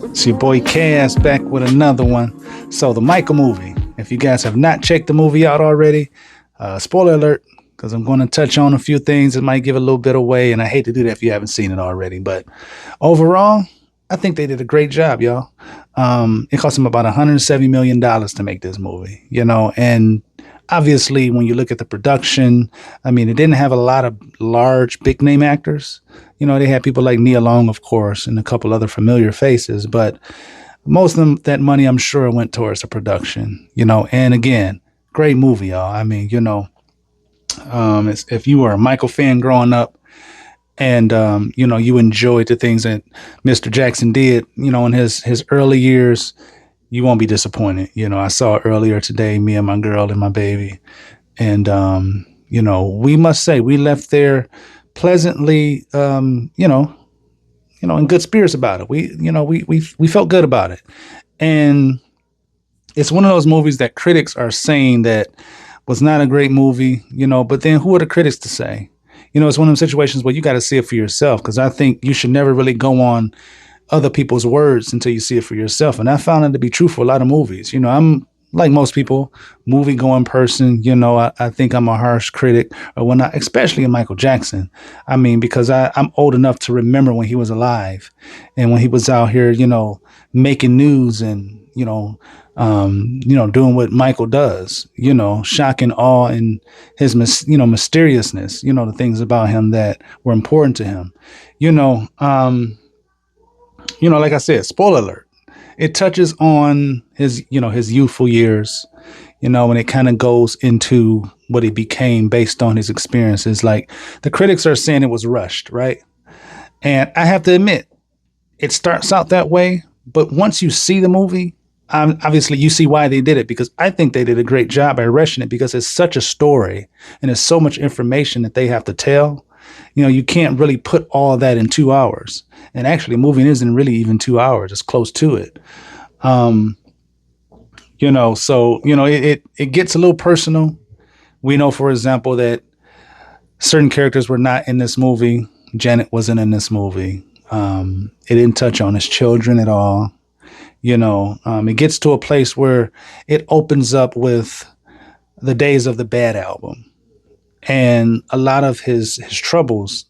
It's your boy Cass back with another one. So the Michael movie. If you guys have not checked the movie out already, spoiler alert, because I'm going to touch on a few things that might give a little bit away, and I hate to do that if you haven't seen it already. But overall, I think they did a great job, y'all. It cost them about $170 million to make this movie, and obviously when you look at the production, I mean, it didn't have a lot of large, big name actors. They had people like Nia Long, of course, and a couple other familiar faces, but most of them, that money, I'm sure, went towards the production, and again, great movie, y'all. I mean, if you were a Michael fan growing up and, you enjoyed the things that Mr. Jackson did, in his early years, you won't be disappointed. I saw it earlier today, me and my girl and my baby. And, we must say we left there pleasantly, in good spirits about it. We felt good about it. And it's one of those movies that critics are saying that was not a great movie, but then who are the critics to say? It's one of those situations where you got to see it for yourself, because I think you should never really go on other people's words until you see it for yourself. And I found it to be true for a lot of movies. I'm like most people, movie going person. I think I'm a harsh critic, or when I, especially in Michael Jackson. I mean, because I'm old enough to remember when he was alive and when he was out here, making news and, doing what Michael does, shocking awe and his, mysteriousness, the things about him that were important to him, like I said, spoiler alert. It touches on his youthful years, and it kind of goes into what he became based on his experiences. Like, the critics are saying it was rushed, right? And I have to admit, it starts out that way. But once you see the movie, obviously you see why they did it, because I think they did a great job by rushing it, because it's such a story and there's so much information that they have to tell. You can't really put all that in 2 hours. And actually, moving isn't really even 2 hours. It's close to it. It gets a little personal. We know, for example, that certain characters were not in this movie. Janet wasn't in this movie. It didn't touch on his children at all. It gets to a place where it opens up with the Days of the Bad album. And a lot of his troubles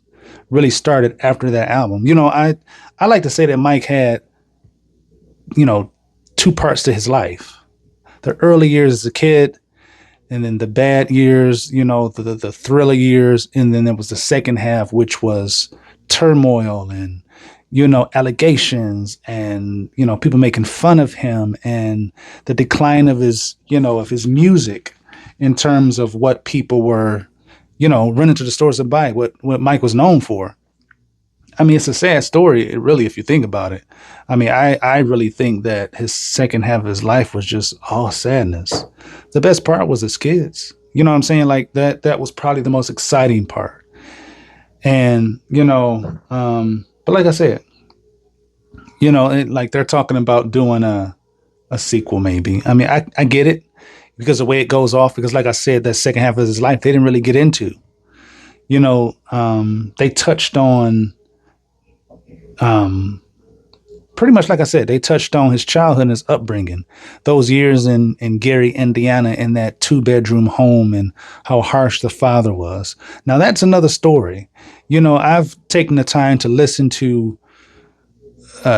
really started after that album. I like to say that Mike had, two parts to his life. The early years as a kid, and then the bad years, the thriller years. And then there was the second half, which was turmoil and, allegations and, people making fun of him, and the decline of his, of his music in terms of what people were, running to the stores to buy, what Mike was known for. I mean, it's a sad story, really, if you think about it. I mean, I really think that his second half of his life was just all sadness. The best part was his kids. You know what I'm saying? Like, that was probably the most exciting part. And, but like I said, like they're talking about doing a sequel, maybe. I mean, I get it, because the way it goes off, because like I said, that second half of his life, they didn't really get into, they touched on, pretty much, like I said, they touched on his childhood and his upbringing, those years in Gary, Indiana, in that 2-bedroom home, and how harsh the father was. Now, that's another story. I've taken the time to listen to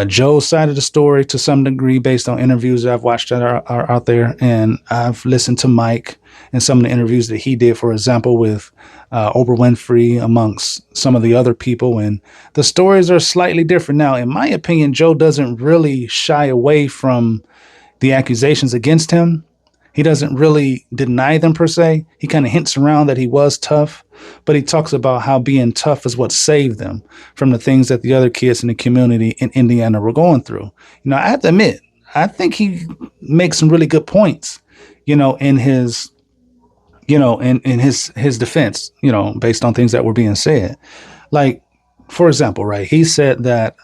Joe's side of the story to some degree, based on interviews that I've watched that are out there. And I've listened to Mike and some of the interviews that he did, for example, with Oprah Winfrey, amongst some of the other people. And the stories are slightly different. Now, in my opinion, Joe doesn't really shy away from the accusations against him. He doesn't really deny them per se. He kind of hints around that he was tough, but he talks about how being tough is what saved them from the things that the other kids in the community in Indiana were going through. I have to admit, I think he makes some really good points, in his, in his defense, based on things that were being said. Like, for example, right, he said that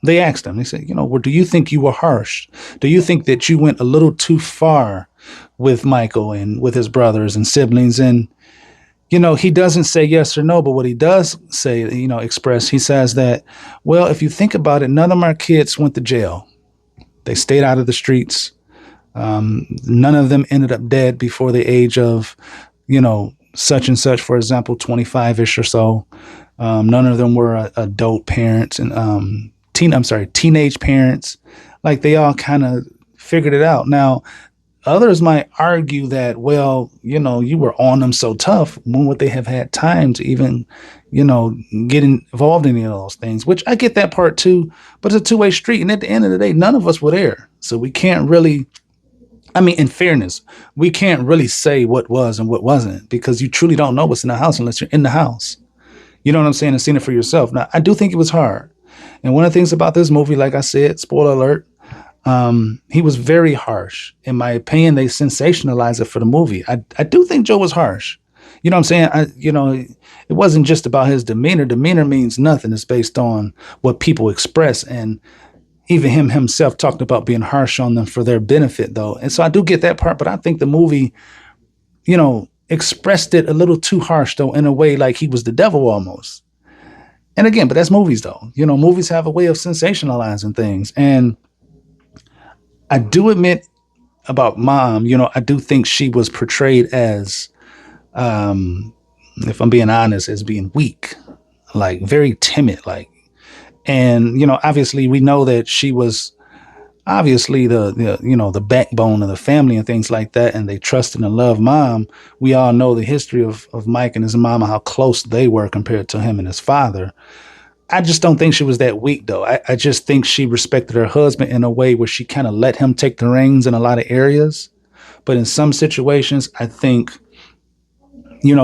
they asked him, they said, well, do you think you were harsh? Do you think that you went a little too far with Michael and with his brothers and siblings. And, he doesn't say yes or no, but what he does say, express, he says that, well, if you think about it, none of our kids went to jail. They stayed out of the streets. None of them ended up dead before the age of, such and such, for example, 25-ish or so. None of them were adult parents and teenage parents. Like, they all kind of figured it out. Now, others might argue that, well, you were on them so tough. When would they have had time to even, get involved in any of those things? Which I get that part too, but it's a two-way street. And at the end of the day, none of us were there. So we can't really, in fairness, we can't really say what was and what wasn't, because you truly don't know what's in the house unless you're in the house. You know what I'm saying? And seen it for yourself. Now, I do think it was hard. And one of the things about this movie, like I said, spoiler alert, he was very harsh. In my opinion, they sensationalized it for the movie. I do think Joe was harsh. You know what I'm saying? It wasn't just about his demeanor. Demeanor means nothing. It's based on what people express. And even him himself talked about being harsh on them for their benefit, though. And so I do get that part, but I think the movie, expressed it a little too harsh, though, in a way like he was the devil almost. And again, but that's movies, though. Movies have a way of sensationalizing things. And I do admit about Mom, I do think she was portrayed as, if I'm being honest, as being weak, like very timid, like. And, obviously we know that she was obviously the backbone of the family and things like that. And they trusted and loved Mom. We all know the history of Mike and his mama, how close they were compared to him and his father. I just don't think she was that weak, though. I just think she respected her husband in a way where she kind of let him take the reins in a lot of areas. But in some situations, I think,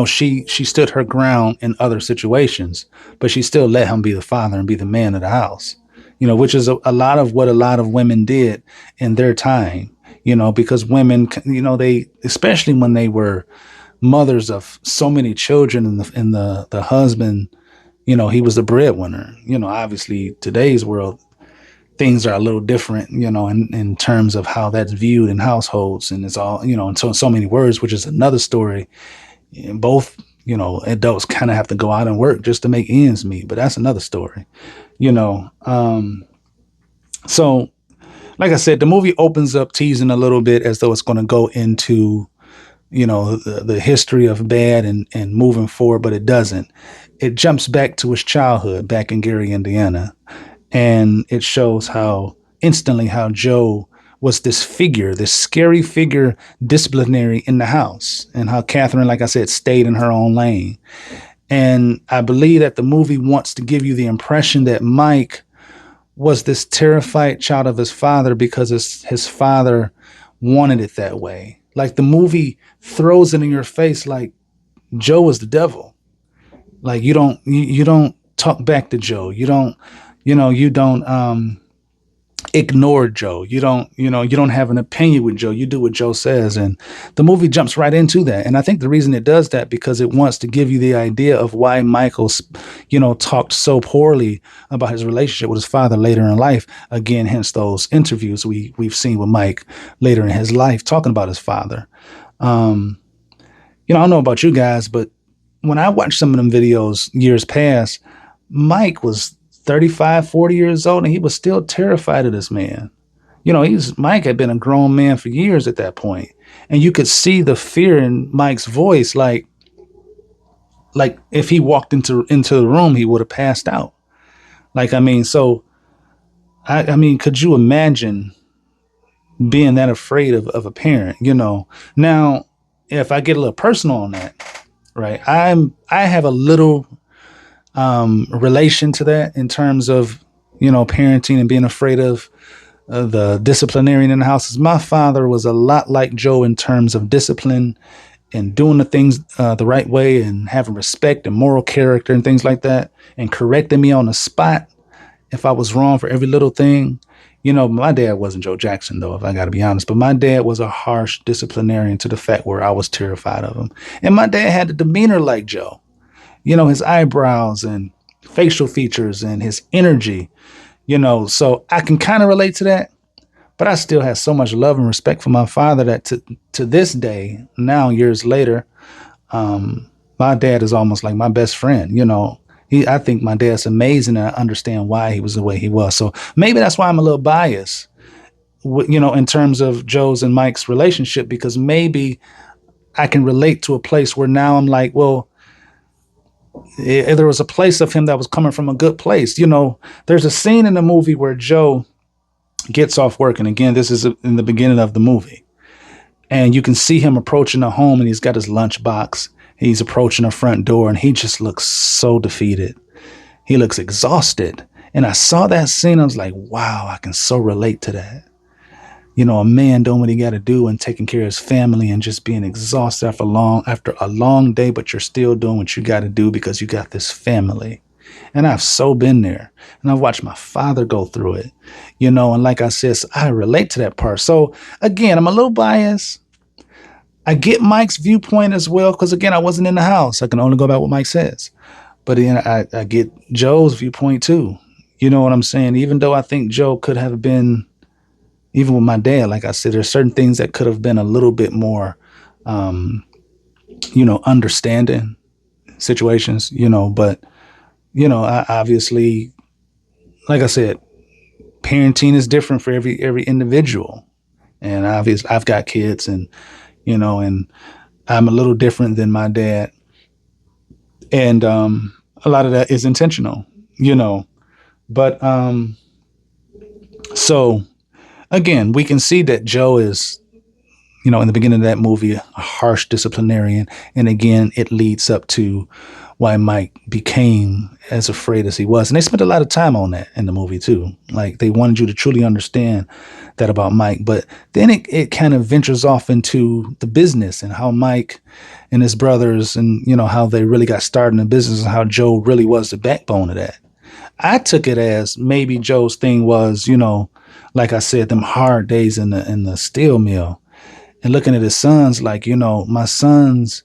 she stood her ground in other situations, but she still let him be the father and be the man of the house, which is a lot of what a lot of women did in their time, because women, they, especially when they were mothers of so many children and the husband, he was the breadwinner. Obviously today's world, things are a little different, in terms of how that's viewed in households. And it's all, in so many words, which is another story. And both, adults kind of have to go out and work just to make ends meet. But that's another story, So, like I said, the movie opens up teasing a little bit as though it's going to go into, the history of Bad and moving forward, but it doesn't. It jumps back to his childhood back in Gary, Indiana. And it shows how Joe was this figure, this scary figure, disciplinary in the house, and how Catherine, like I said, stayed in her own lane. And I believe that the movie wants to give you the impression that Mike was this terrified child of his father because his father wanted it that way. Like, the movie throws it in your face like Joe was the devil. Like, you don't talk back to Joe. You don't ignore Joe. You don't have an opinion with Joe. You do what Joe says. And the movie jumps right into that. And I think the reason it does that, because it wants to give you the idea of why Michael, talked so poorly about his relationship with his father later in life. Again, hence those interviews we've seen with Mike later in his life talking about his father. I don't know about you guys, but when I watched some of them videos years past, Mike was 35, 40 years old, and he was still terrified of this man. Mike had been a grown man for years at that point. And you could see the fear in Mike's voice, like if he walked into the room, he would have passed out. So could you imagine being that afraid of a parent, Now, if I get a little personal on that, right, I have a little relation to that in terms of, parenting and being afraid of the disciplinarian in the house. My father was a lot like Joe in terms of discipline and doing the things the right way and having respect and moral character and things like that, and correcting me on the spot if I was wrong for every little thing. My dad wasn't Joe Jackson, though, if I got to be honest, but my dad was a harsh disciplinarian to the fact where I was terrified of him. And my dad had a demeanor like Joe. His eyebrows and facial features and his energy, so I can kind of relate to that. but I still had so much love and respect for my father that to this day, now years later, my dad is almost like my best friend. I think my dad's amazing, and I understand why he was the way he was. So maybe that's why I'm a little biased, in terms of Joe's and Mike's relationship, because maybe I can relate to a place where now I'm like, well, there was a place of him that was coming from a good place. There's a scene in the movie where Joe gets off work, and again, this is in the beginning of the movie, and you can see him approaching the home, and he's got his lunchbox. He's approaching the front door, and he just looks so defeated. He looks exhausted. And I saw that scene. I was like, wow, I can so relate to that. A man doing what he got to do and taking care of his family and just being exhausted after a long day, but you're still doing what you got to do because you got this family. And I've so been there, and I've watched my father go through it, and like I said, I relate to that part. So again, I'm a little biased. I get Mike's viewpoint as well, because again, I wasn't in the house. I can only go by what Mike says. But then I get Joe's viewpoint too. You know what I'm saying? Even though I think Joe could have been, even with my dad, like I said, there's certain things that could have been a little bit more, understanding situations, but, I obviously, like I said, parenting is different for every individual. And obviously I've got kids, and I'm a little different than my dad. And a lot of that is intentional, But so again, we can see that Joe is, in the beginning of that movie, a harsh disciplinarian. And again, it leads up to why Mike became as afraid as he was. And they spent a lot of time on that in the movie too. Like, they wanted you to truly understand that about Mike. But then it kind of ventures off into the business and how Mike and his brothers and, how they really got started in the business, and how Joe really was the backbone of that. I took it as maybe Joe's thing was, like I said, them hard days in the steel mill, and looking at his sons like, my sons,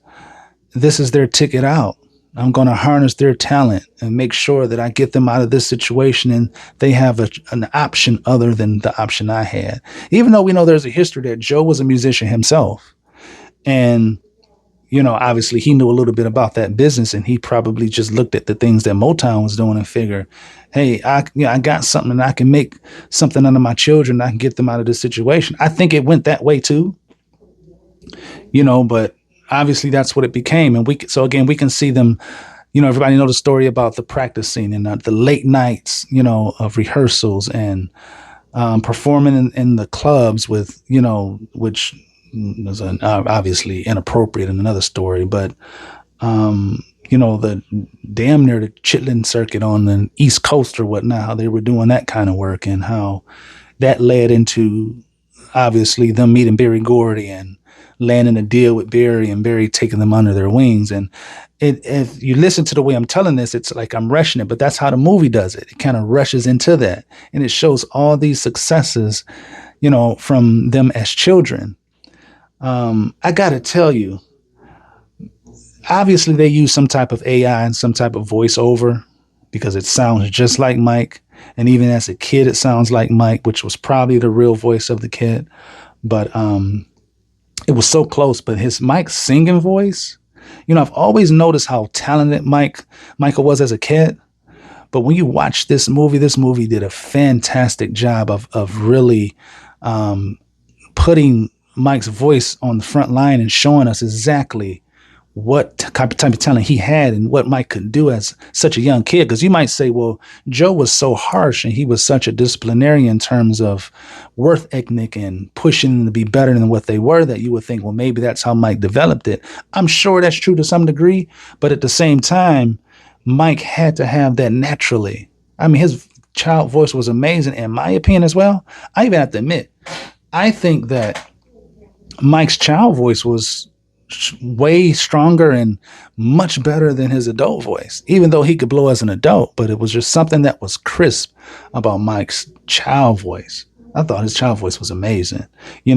this is their ticket out. I'm going to harness their talent and make sure that I get them out of this situation, and they have an option other than the option I had. Even though we know there's a history that Joe was a musician himself, and obviously he knew a little bit about that business, and he probably just looked at the things that Motown was doing and figured, hey, I got something, and I can make something out of my children. I can get them out of this situation. I think it went that way too, but obviously that's what it became. And so again, we can see them, everybody know the story about the practicing and the late nights, of rehearsals and performing in the clubs with, which was obviously inappropriate in another story, but the damn near the Chitlin circuit on the East Coast or whatnot, how they were doing that kind of work, and how that led into obviously them meeting Berry Gordy and landing a deal with Berry, and Berry taking them under their wings. And if you listen to the way I'm telling this, it's like I'm rushing it, but that's how the movie does it. It kind of rushes into that, and it shows all these successes, from them as children. I got to tell you, obviously they use some type of AI and some type of voiceover because it sounds just like Mike. And even as a kid, it sounds like Mike, which was probably the real voice of the kid. But it was so close. But Mike's singing voice, I've always noticed how talented Michael was as a kid. But when you watch this movie did a fantastic job of really putting Mike's voice on the front line and showing us exactly what type of talent he had and what Mike could do as such a young kid. Because you might say, well, Joe was so harsh and he was such a disciplinarian in terms of work ethic and pushing them to be better than what they were, that you would think, well, maybe that's how Mike developed it. I'm sure that's true to some degree, but at the same time, Mike had to have that naturally. I mean, his child voice was amazing, in my opinion as well. I even have to admit, I think that Mike's child voice was way stronger and much better than his adult voice, even though he could blow as an adult. But it was just something that was crisp about Mike's child voice. I thought his child voice was amazing. It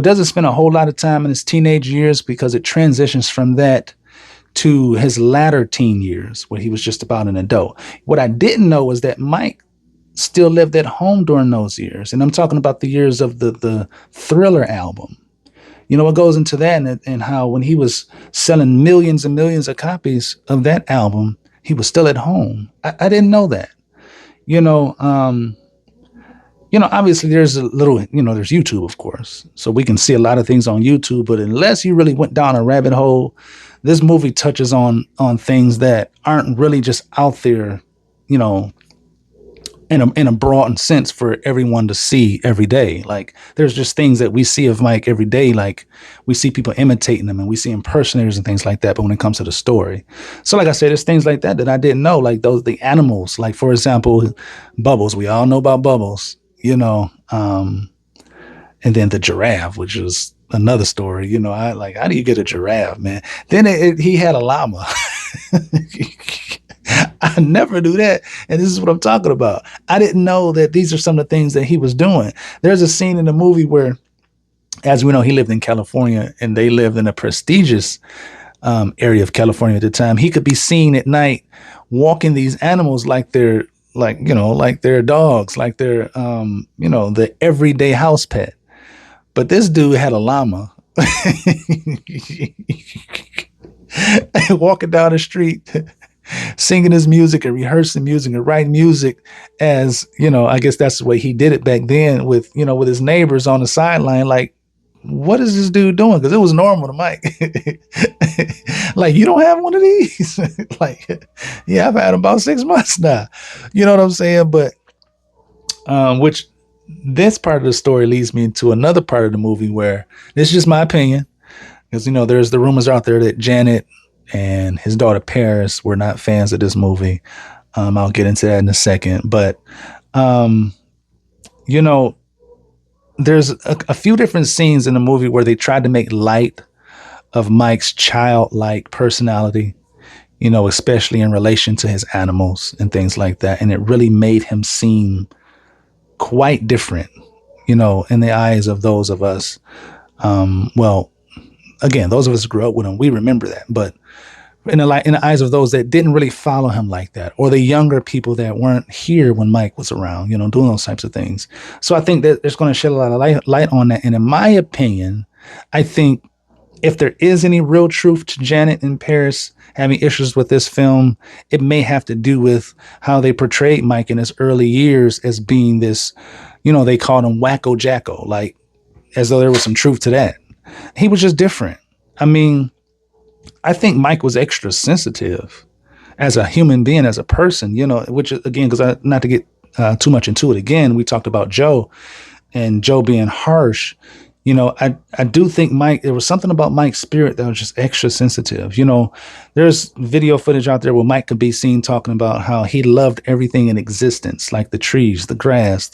doesn't spend a whole lot of time in his teenage years because it transitions from that to his latter teen years where he was just about an adult. What I didn't know was that Mike still lived at home during those years. And I'm talking about the years of the Thriller album. You know, it goes into that, and how when he was selling millions and millions of copies of that album, he was still at home. I didn't know that. You know, obviously there's a little, there's YouTube, of course. So we can see a lot of things on YouTube, but unless you really went down a rabbit hole, this movie touches on things that aren't really just out there, you know, in a broad sense for everyone to see every day. Like there's just things that we see of Mike every day. Like we see people imitating him and we see impersonators and things like that. But when it comes to the story, so like I said, there's things like that I didn't know. Like the animals, like for example, Bubbles. We all know about Bubbles, and then the giraffe, which is another story. I like, how do you get a giraffe, man? Then he had a llama. I never knew that. And this is what I'm talking about. I didn't know that these are some of the things that he was doing. There's a scene in the movie where, as we know, he lived in California and they lived in a prestigious area of California at the time. He could be seen at night walking these animals like they're like they're dogs, like they're, the everyday house pet. But this dude had a llama walking down the street, singing his music and rehearsing music and writing music as, I guess that's the way he did it back then with, with his neighbors on the sideline. Like, what is this dude doing? Because it was normal to Mike. Like, you don't have one of these? Like, yeah, I've had them about 6 months now. You know what I'm saying? But, which this part of the story leads me to another part of the movie where this is just my opinion. Because, there's the rumors out there that Janet and his daughter Paris were not fans of this movie. I'll get into that in a second. But, there's a few different scenes in the movie where they tried to make light of Mike's childlike personality, especially in relation to his animals and things like that. And it really made him seem quite different, in the eyes of those of us. Well, again, those of us who grew up with him, we remember that. But in the eyes of those that didn't really follow him like that, or the younger people that weren't here when Mike was around, doing those types of things. So I think that there's going to shed a lot of light on that. And in my opinion, I think if there is any real truth to Janet and Paris having issues with this film, it may have to do with how they portrayed Mike in his early years as being this, they called him Wacko Jacko, like as though there was some truth to that. He was just different. I mean, I think Mike was extra sensitive as a human being, as a person, which again, because not to get too much into it again, we talked about Joe and Joe being harsh. I do think there was something about Mike's spirit that was just extra sensitive. There's video footage out there where Mike could be seen talking about how he loved everything in existence, like the trees, the grass,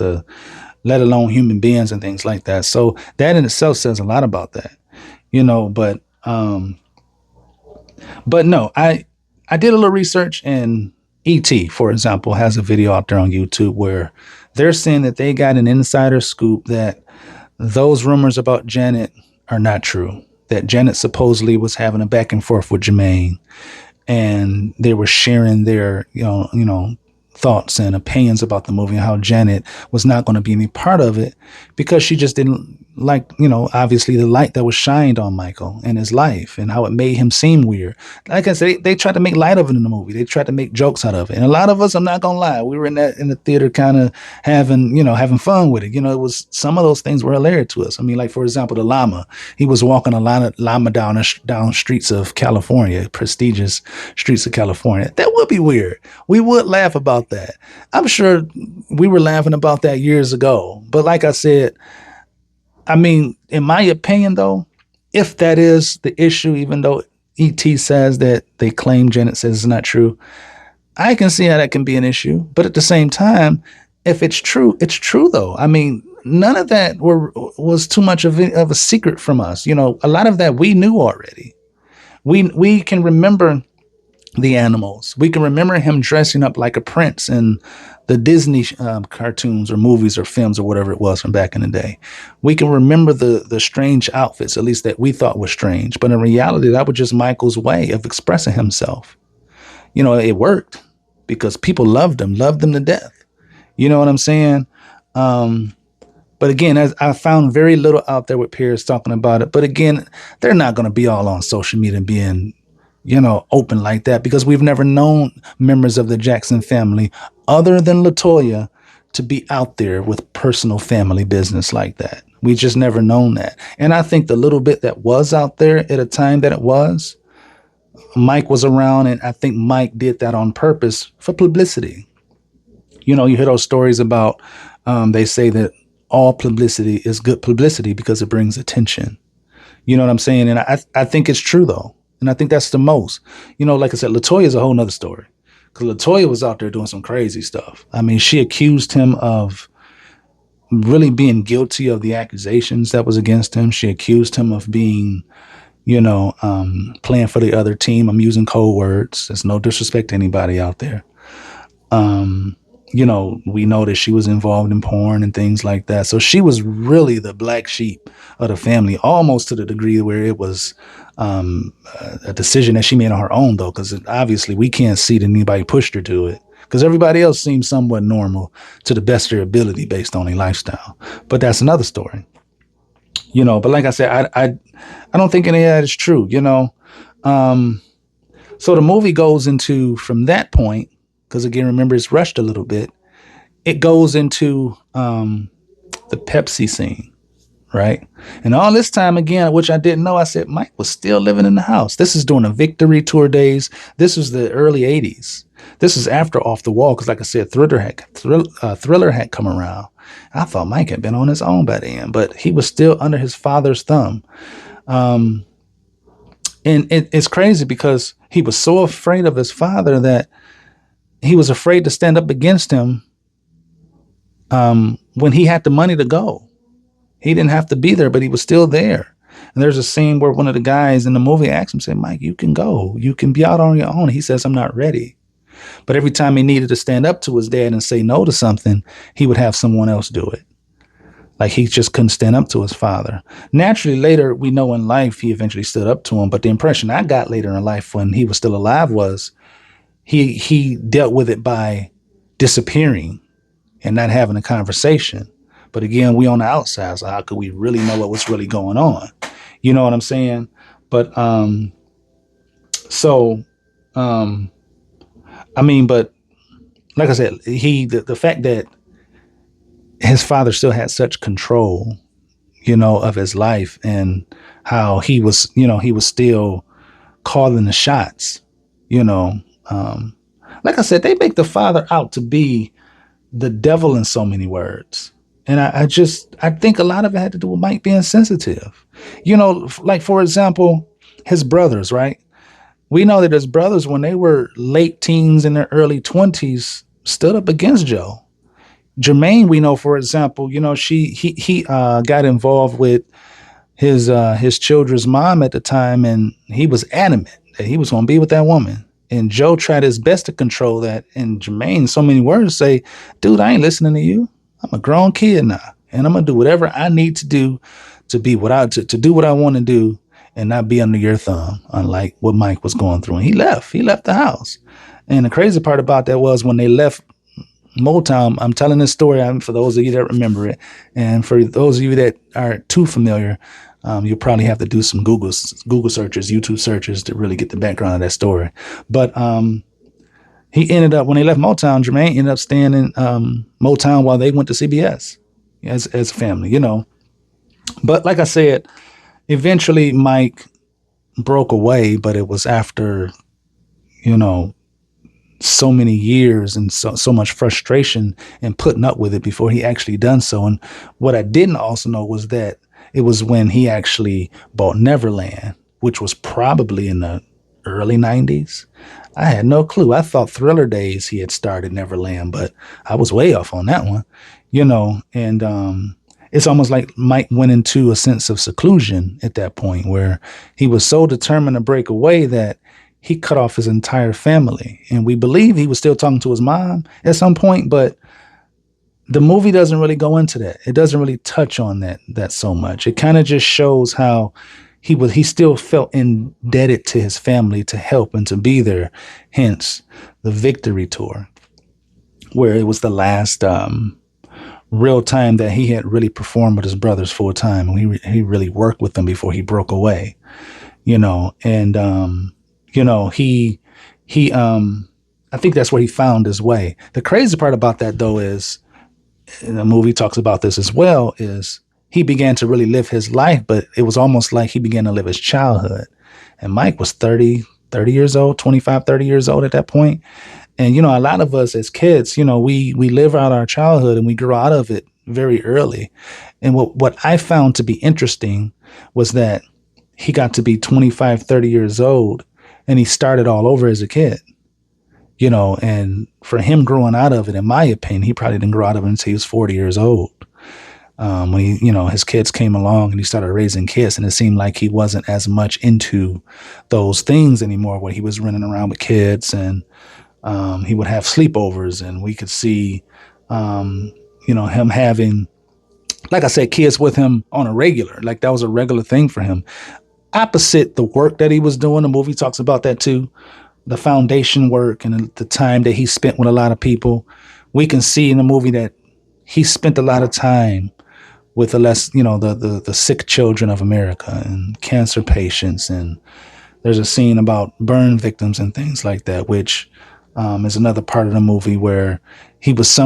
let alone human beings and things like that. So that in itself says a lot about that, but no, I did a little research, and E.T., for example, has a video out there on YouTube where they're saying that they got an insider scoop that those rumors about Janet are not true, that Janet supposedly was having a back and forth with Jermaine, and they were sharing their, thoughts and opinions about the movie and how Janet was not going to be any part of it because she just didn't like, obviously the light that was shined on Michael and his life and how it made him seem weird. Like I said, they tried to make light of it in the movie. They tried to make jokes out of it. And a lot of us, I'm not going to lie, we were in the theater kind of having fun with it. It was, some of those things were hilarious to us. I mean, like, for example, the llama, he was walking a llama down streets of California, prestigious streets of California. That would be weird. We would laugh about that. I'm sure we were laughing about that years ago. But like I said, I mean, in my opinion, though, if that is the issue, even though E.T. says that they claim Janet says it's not true, I can see how that can be an issue. But at the same time, if it's true, though. I mean, none of that was too much of a secret from us. A lot of that we knew already. We can remember the animals. We can remember him dressing up like a prince in the Disney cartoons or movies or films or whatever it was from back in the day. We can remember the strange outfits, at least that we thought were strange. But in reality, that was just Michael's way of expressing himself. It worked because people loved him to death. You know what I'm saying? Um, but again, as I found very little out there with peers talking about it. But again, they're not going to be all on social media and being, open like that because we've never known members of the Jackson family other than Latoya to be out there with personal family business like that. We just never known that. And I think the little bit that was out there at a time that it was, Mike was around, and I think Mike did that on purpose for publicity. You hear those stories about, they say that all publicity is good publicity because it brings attention. You know what I'm saying? And I think it's true though. And I think that's the most. Like I said, Latoya is a whole nother story. Because Latoya was out there doing some crazy stuff. I mean, she accused him of really being guilty of the accusations that was against him. She accused him of being, playing for the other team. I'm using code words. There's no disrespect to anybody out there. We know that she was involved in porn and things like that. So she was really the black sheep of the family, almost to the degree where it was a decision that she made on her own, though, because obviously we can't see that anybody pushed her to it. Because everybody else seems somewhat normal to the best of their ability based on their lifestyle. But that's another story. But like I said, I don't think any of that is true, So the movie goes into, from that point, because again, remember, it's rushed a little bit. It goes into the Pepsi scene, right? And all this time, again, which I didn't know, I said Mike was still living in the house. This is during the Victory Tour days. This was the early 80s. This is after Off the Wall, because like I said, Thriller had come around. I thought Mike had been on his own by then, but he was still under his father's thumb. And it's crazy because he was so afraid of his father that he was afraid to stand up against him when he had the money to go. He didn't have to be there, but he was still there. And there's a scene where one of the guys in the movie asks him, say, Mike, you can go. You can be out on your own. He says, I'm not ready. But every time he needed to stand up to his dad and say no to something, he would have someone else do it. Like he just couldn't stand up to his father. Naturally, later, we know in life, he eventually stood up to him. But the impression I got later in life when he was still alive was he dealt with it by disappearing and not having a conversation. But again, we on the outside, so how could we really know what was really going on? You know what I'm saying? But but like I said, the fact that his father still had such control, of his life and how he was still calling the shots, like I said, they make the father out to be the devil in so many words. And I think a lot of it had to do with Mike being sensitive. Like, for example, his brothers, right? We know that his brothers, when they were late teens in their early 20s, stood up against Joe. Jermaine, we know, for example, he got involved with his children's mom at the time, and he was adamant that he was going to be with that woman. And Joe tried his best to control that. And Jermaine, in so many words, say, dude, I ain't listening to you. I'm a grown kid now, and I'm going to do whatever I need to do to be to do what I want to do and not be under your thumb, unlike what Mike was going through. And he left the house. And the crazy part about that was when they left Motown, I'm telling this story for those of you that remember it. And for those of you that aren't too familiar, you'll probably have to do some Google searches, YouTube searches to really get the background of that story. But he ended up, when they left Motown, Jermaine ended up staying in Motown while they went to CBS as a family, But like I said, eventually Mike broke away, but it was after, so many years and so much frustration and putting up with it before he actually done so. And what I didn't also know was that it was when he actually bought Neverland, which was probably in the early 90s. I had no clue. I thought Thriller days he had started Neverland, but I was way off on that one, and it's almost like Mike went into a sense of seclusion at that point where he was so determined to break away that he cut off his entire family. And we believe he was still talking to his mom at some point, but the movie doesn't really go into that. It doesn't really touch on that so much. It kind of just shows how he still felt indebted to his family to help and to be there, hence the Victory Tour. where it was the last real time that he had really performed with his brothers full time, and he really worked with them before he broke away. And he I think that's where he found his way. The crazy part about that, though, is, and the movie talks about this as well, is he began to really live his life, but it was almost like he began to live his childhood. And Mike was 30 years old, 25, 30 years old at that point. And, a lot of us as kids, we live out our childhood and we grow out of it very early. And what I found to be interesting was that he got to be 25, 30 years old and he started all over as a kid. And for him growing out of it, in my opinion, he probably didn't grow out of it until he was 40 years old. When his kids came along and he started raising kids, and it seemed like he wasn't as much into those things anymore, where he was running around with kids and he would have sleepovers, and we could see, him having, like I said, kids with him on a regular, like that was a regular thing for him. Opposite the work that he was doing, the movie talks about that too, the foundation work and the time that he spent with a lot of people. We can see in the movie that he spent a lot of time with the sick children of America and cancer patients. And there's a scene about burn victims and things like that, which is another part of the movie where he was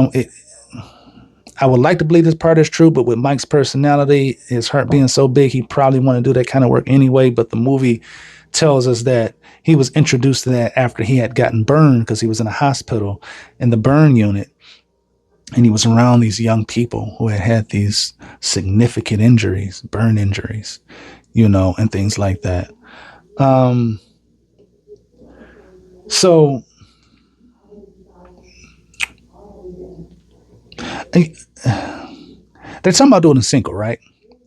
I would like to believe this part is true, but with Mike's personality, his heart being so big, he probably want to do that kind of work anyway. But the movie tells us that he was introduced to that after he had gotten burned, because he was in a hospital in the burn unit. And he was around these young people who had these significant injuries, burn injuries, and things like that. So they're talking about doing a sequel, right?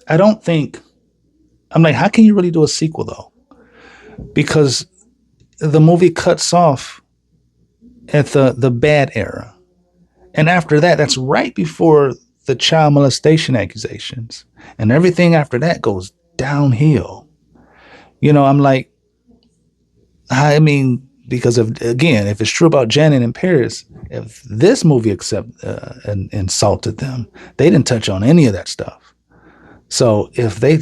I'm like, how can you really do a sequel though? Because the movie cuts off at the bad era. And after that, that's right before the child molestation accusations. And everything after that goes downhill. I'm like, I mean, because if it's true about Janet and Paris, if this movie and insulted them, they didn't touch on any of that stuff. So if they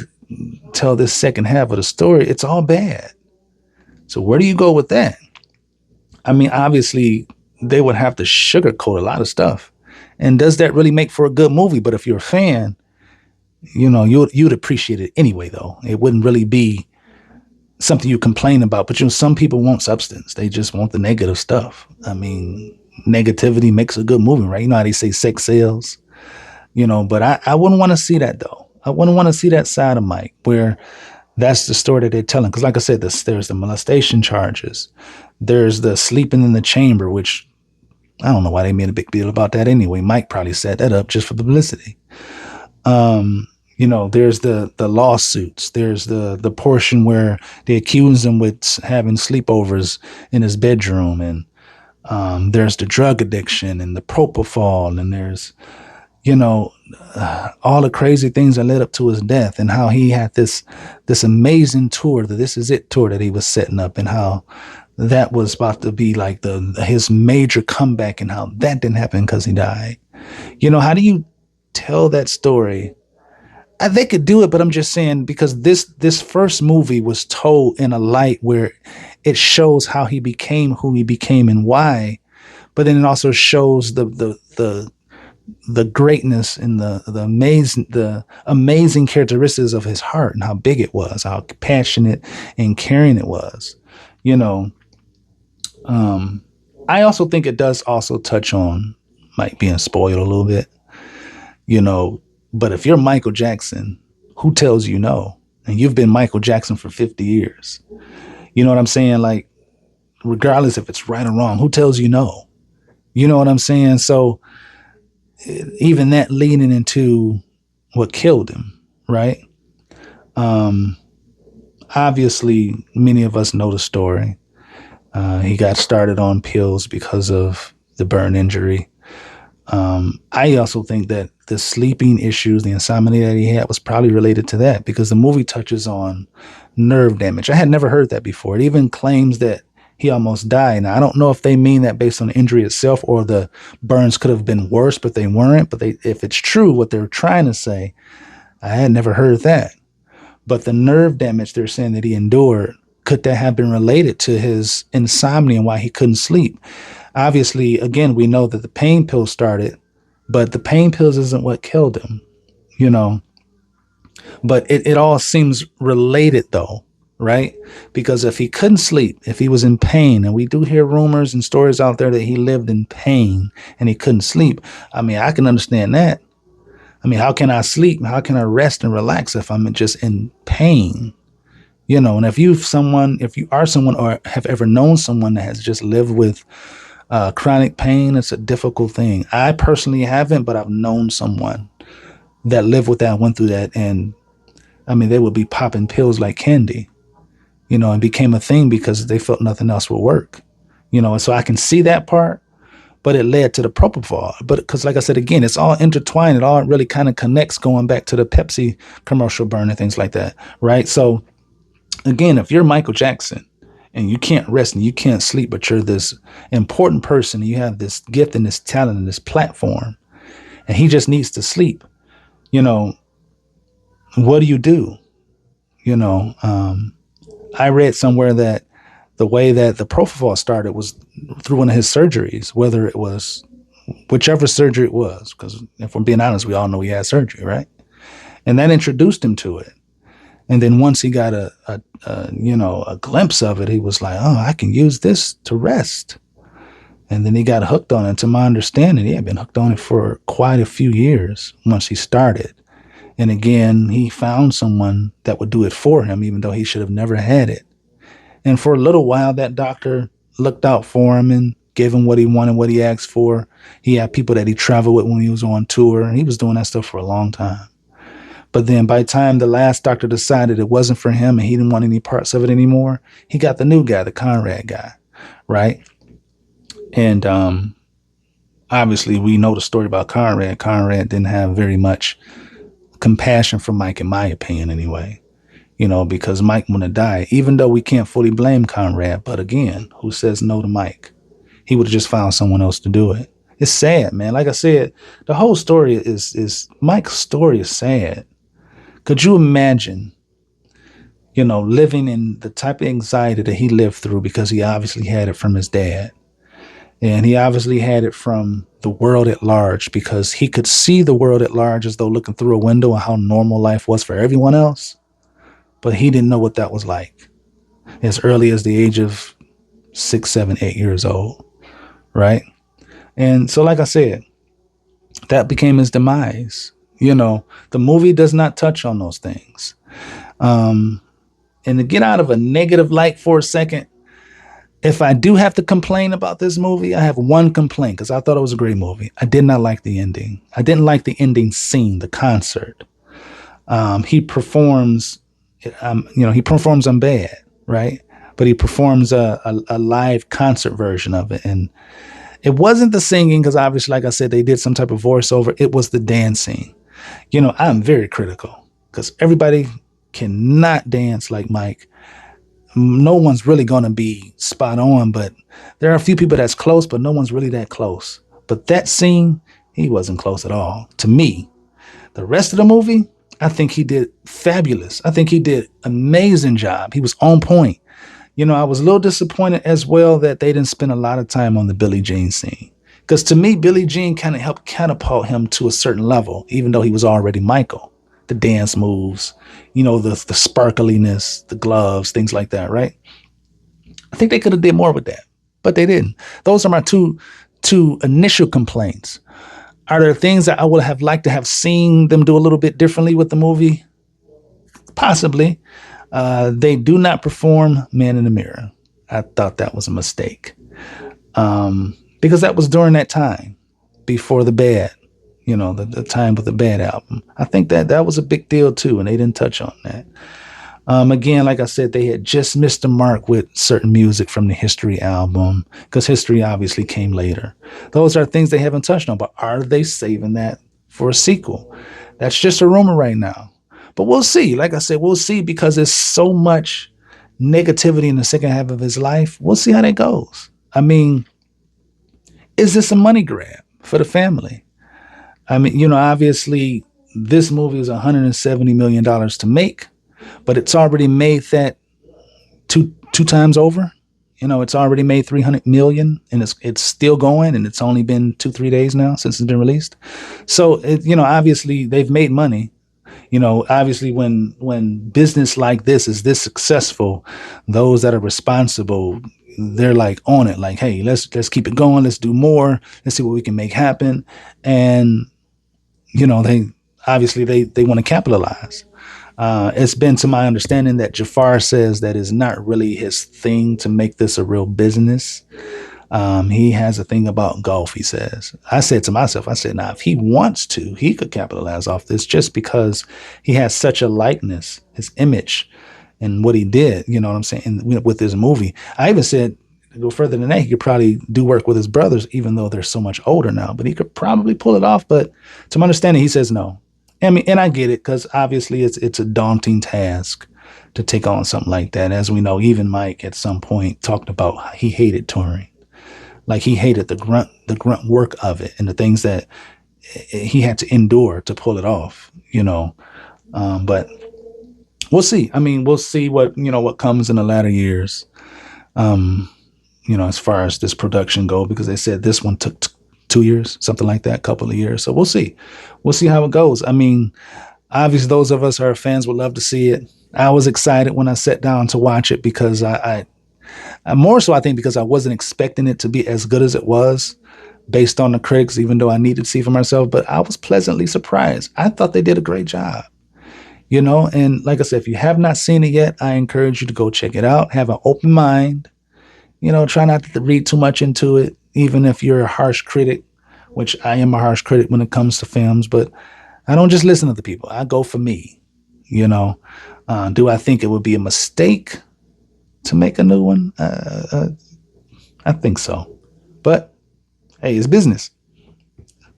tell this second half of the story, it's all bad. So where do you go with that? I mean, obviously, they would have to sugarcoat a lot of stuff. And does that really make for a good movie? But if you're a fan, you'd appreciate it anyway, though. It wouldn't really be something you complain about. But some people want substance. They just want the negative stuff. I mean, negativity makes a good movie, right? You know how they say sex sells, but I wouldn't want to see that, though. I wouldn't want to see that side of Mike, where that's the story that they're telling. Because like I said, there's the molestation charges. There's the sleeping in the chamber, which I don't know why they made a big deal about that anyway. Mike probably set that up just for publicity. There's the lawsuits. There's the portion where they accuse him with having sleepovers in his bedroom. And there's the drug addiction and the propofol. And there's, all the crazy things that led up to his death, and how he had this amazing tour, the This Is It tour that he was setting up, and how that was about to be like his major comeback, and how that didn't happen because he died. How do you tell that story? They could do it, but I'm just saying, because this first movie was told in a light where it shows how he became who he became and why, but then it also shows the greatness and the amazing characteristics of his heart and how big it was, how passionate and caring it was. I also think it does also touch on Mike being spoiled a little bit, but if you're Michael Jackson, who tells you no? And you've been Michael Jackson for 50 years. You know what I'm saying? Like, regardless if it's right or wrong, who tells you no? You know what I'm saying? So even that leading into what killed him, right? Obviously, many of us know the story. He got started on pills because of the burn injury. I also think that the sleeping issues, the insomnia that he had, was probably related to that, because the movie touches on nerve damage. I had never heard that before. It even claims that he he almost died. Now, I don't know if they mean that based on the injury itself or the burns could have been worse, but they weren't. But if it's true what they're trying to say, I had never heard that. But the nerve damage they're saying that he endured, could that have been related to his insomnia and why he couldn't sleep? Obviously, again, we know that the pain pills started, but the pain pills isn't what killed him, you know. But it all seems related though, right? Because if he couldn't sleep, if he was in pain, and we do hear rumors and stories out there that he lived in pain and he couldn't sleep. I mean, I can understand that. I mean, how can I sleep? How can I rest and relax if I'm just in pain? You know, and if you are someone or have ever known someone that has just lived with chronic pain, it's a difficult thing. I personally haven't, but I've known someone that lived with that, went through that, and I mean, they would be popping pills like candy, you know, and became a thing because they felt nothing else would work, you know. And so I can see that part, but it led to the propofol. But because, like I said, again, it's all intertwined. It all really kind of connects, going back to the Pepsi commercial burn and things like that, right? So again, if you're Michael Jackson and you can't rest and you can't sleep, but you're this important person, and you have this gift and this talent and this platform, and he just needs to sleep, you know, what do you do? You know, I read somewhere that the way that the propofol started was through one of his surgeries, whether it was whichever surgery it was, because if we're being honest, we all know he had surgery, right? And that introduced him to it. And then once he got a glimpse of it, he was like, oh, I can use this to rest. And then he got hooked on it. To my understanding, he had been hooked on it for quite a few years once he started. And again, he found someone that would do it for him, even though he should have never had it. And for a little while, that doctor looked out for him and gave him what he wanted, what he asked for. He had people that he traveled with when he was on tour, and he was doing that stuff for a long time. But then by the time the last doctor decided it wasn't for him and he didn't want any parts of it anymore, he got the new guy, the Conrad guy, right? And obviously, we know the story about Conrad. Conrad didn't have very much compassion for Mike, in my opinion, anyway. You know, because Mike wouldn't have died, even though we can't fully blame Conrad. But again, who says no to Mike? He would have just found someone else to do it. It's sad, man. Like I said, the whole story is Mike's story is sad. Could you imagine, you know, living in the type of anxiety that he lived through, because he obviously had it from his dad. And he obviously had it from the world at large, because he could see the world at large as though looking through a window and how normal life was for everyone else. But he didn't know what that was like as early as the age of 6, 7, 8 years old. Right. And so, like I said, that became his demise. You know, the movie does not touch on those things. And to get out of a negative light for a second, if I do have to complain about this movie, I have one complaint, because I thought it was a great movie. I did not like the ending. I didn't like the ending scene, the concert. He performs, he performs on bad, right? But he performs a live concert version of it. And it wasn't the singing, because obviously, like I said, they did some type of voiceover. It was the dancing. You know, I'm very critical, because everybody cannot dance like Mike. No one's really going to be spot on, but there are a few people that's close, but no one's really that close. But that scene, he wasn't close at all to me. The rest of the movie, I think he did fabulous. I think he did amazing job. He was on point. You know, I was a little disappointed as well that they didn't spend a lot of time on the Billie Jean scene. Because to me, Billie Jean kind of helped catapult him to a certain level, even though he was already Michael. The dance moves, you know, the sparkliness, the gloves, things like that, right? I think they could have did more with that, but they didn't. Those are my two initial complaints. Are there things that I would have liked to have seen them do a little bit differently with the movie? Possibly. They do not perform Man in the Mirror. I thought that was a mistake. Because that was during that time, before the Bad, you know, the time with the Bad album. I think that was a big deal too, and they didn't touch on that. Again, like I said, they had just missed the mark with certain music from the History album, because History obviously came later. Those are things they haven't touched on, but are they saving that for a sequel? That's just a rumor right now. But we'll see. Like I said, we'll see, because there's so much negativity in the second half of his life. We'll see how that goes. I mean, is this a money grab for the family? I mean, obviously this movie is $170 million to make, but it's already made that two times over. It's already made 300 million, and it's still going, and it's only been 2-3 days now since it's been released. So obviously they've made money. Obviously when business like this is this successful, those that are responsible, they're like on it, like, hey, let's keep it going, let's do more, let's see what we can make happen. And they obviously they want to capitalize. It's been to my understanding that Jafar says that is not really his thing to make this a real business. He has a thing about golf, he says. I said to myself, now, if he wants to, he could capitalize off this just because he has such a likeness, his image, and what he did, you know what I'm saying, with this movie. I even said, to go further than that, he could probably do work with his brothers, even though they're so much older now, but he could probably pull it off. But to my understanding, he says no. I mean, and I get it, because obviously it's a daunting task to take on something like that. As we know, even Mike at some point talked about he hated touring. Like, he hated the grunt work of it and the things that he had to endure to pull it off, But we'll see. I mean, we'll see what comes in the latter years, as far as this production go, because they said this one took 2 years, something like that, couple of years. So we'll see. We'll see how it goes. I mean, obviously those of us who are fans would love to see it. I was excited when I sat down to watch it, because I more so, I think, because I wasn't expecting it to be as good as it was based on the critics, even though I needed to see for myself. But I was pleasantly surprised. I thought they did a great job, and like I said, if you have not seen it yet, I encourage you to go check it out. Have an open mind, try not to read too much into it, even if you're a harsh critic, which I am a harsh critic when it comes to films. But I don't just listen to the people. I go for me, Do I think it would be a mistake to make a new one? I think so. But hey, it's business.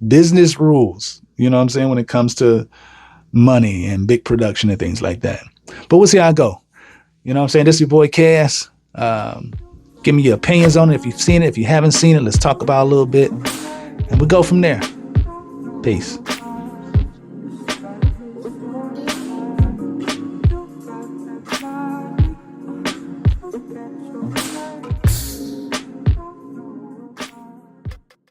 Business rules, you know what I'm saying, when it comes to money and big production and things like that. But we'll see how I go. You know what I'm saying? This is your boy Cass. Give me your opinions on it. If you've seen it, if you haven't seen it, let's talk about it a little bit. And we'll go from there. Peace.